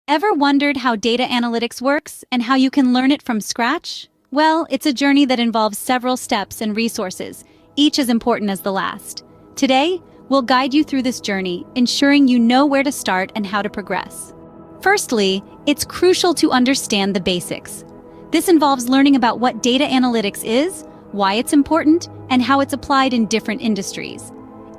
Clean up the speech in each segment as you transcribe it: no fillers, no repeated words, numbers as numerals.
Ever wondered how data analytics works and how you can learn it from scratch? Well, it's a journey that involves several steps and resources, each as important as the last. Today, we'll guide you through this journey, ensuring you know where to start and how to progress. Firstly, it's crucial to understand the basics. This involves learning about what data analytics is, why it's important, and how it's applied in different industries.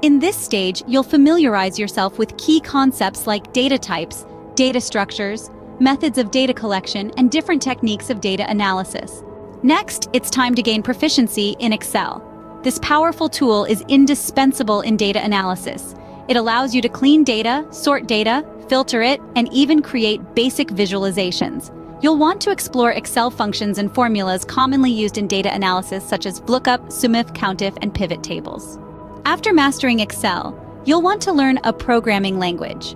In this stage, you'll familiarize yourself with key concepts like data types, data structures, methods of data collection, and different techniques of data analysis. Next, it's time to gain proficiency in Excel. This powerful tool is indispensable in data analysis. It allows you to clean data, sort data, filter it, and even create basic visualizations. You'll want to explore Excel functions and formulas commonly used in data analysis such as VLOOKUP, SUMIF, COUNTIF, and pivot tables. After mastering Excel, you'll want to learn a programming language.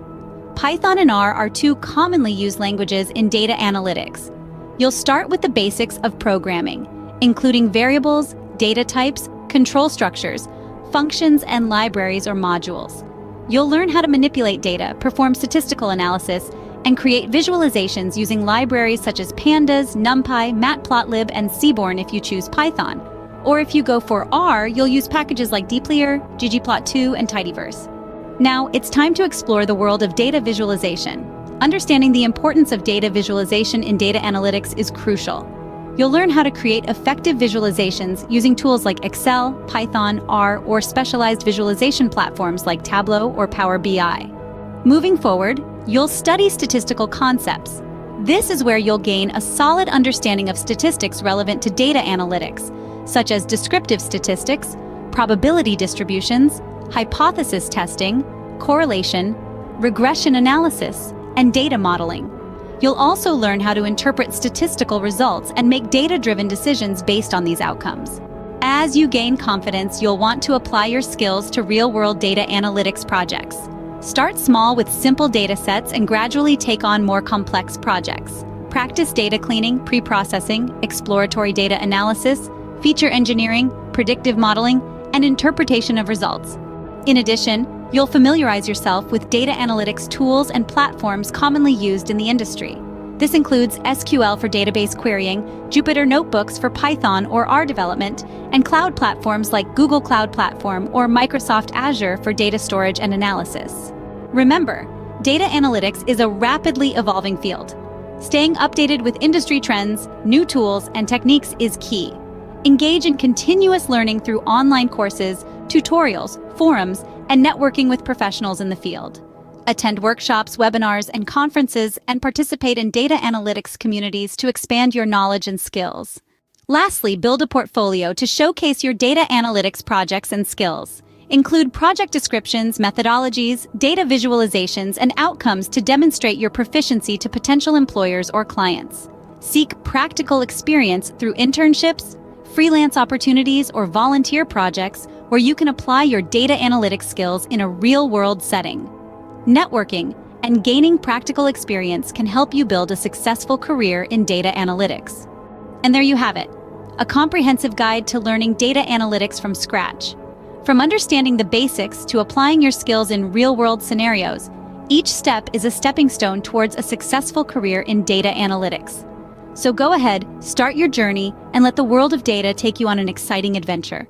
Python and R are two commonly used languages in data analytics. You'll start with the basics of programming, including variables, data types, control structures, functions, and libraries or modules. You'll learn how to manipulate data, perform statistical analysis, and create visualizations using libraries such as Pandas, NumPy, Matplotlib, and Seaborn if you choose Python. Or if you go for R, you'll use packages like dplyr, ggplot2, and tidyverse. Now, it's time to explore the world of data visualization. Understanding the importance of data visualization in data analytics is crucial. You'll learn how to create effective visualizations using tools like Excel, Python, R, or specialized visualization platforms like Tableau or Power BI. Moving forward, you'll study statistical concepts. This is where you'll gain a solid understanding of statistics relevant to data analytics, such as descriptive statistics, probability distributions, hypothesis testing, correlation, regression analysis, and data modeling. You'll also learn how to interpret statistical results and make data-driven decisions based on these outcomes. As you gain confidence, you'll want to apply your skills to real-world data analytics projects. Start small with simple data sets and gradually take on more complex projects. Practice data cleaning, pre-processing, exploratory data analysis, feature engineering, predictive modeling, and interpretation of results. In addition, you'll familiarize yourself with data analytics tools and platforms commonly used in the industry. This includes SQL for database querying, Jupyter Notebooks for Python or R development, and cloud platforms like Google Cloud Platform or Microsoft Azure for data storage and analysis. Remember, data analytics is a rapidly evolving field. Staying updated with industry trends, new tools, and techniques is key. Engage in continuous learning through online courses, tutorials, forums, and networking with professionals in the field. Attend workshops, webinars, and conferences, and participate in data analytics communities to expand your knowledge and skills. Lastly, build a portfolio to showcase your data analytics projects and skills. Include project descriptions, methodologies, data visualizations, and outcomes to demonstrate your proficiency to potential employers or clients. Seek practical experience through internships, freelance opportunities, or volunteer projects where you can apply your data analytics skills in a real-world setting. Networking and gaining practical experience can help you build a successful career in data analytics. And there you have it, a comprehensive guide to learning data analytics from scratch. From understanding the basics to applying your skills in real-world scenarios, each step is a stepping stone towards a successful career in data analytics. So go ahead, start your journey, and let the world of data take you on an exciting adventure.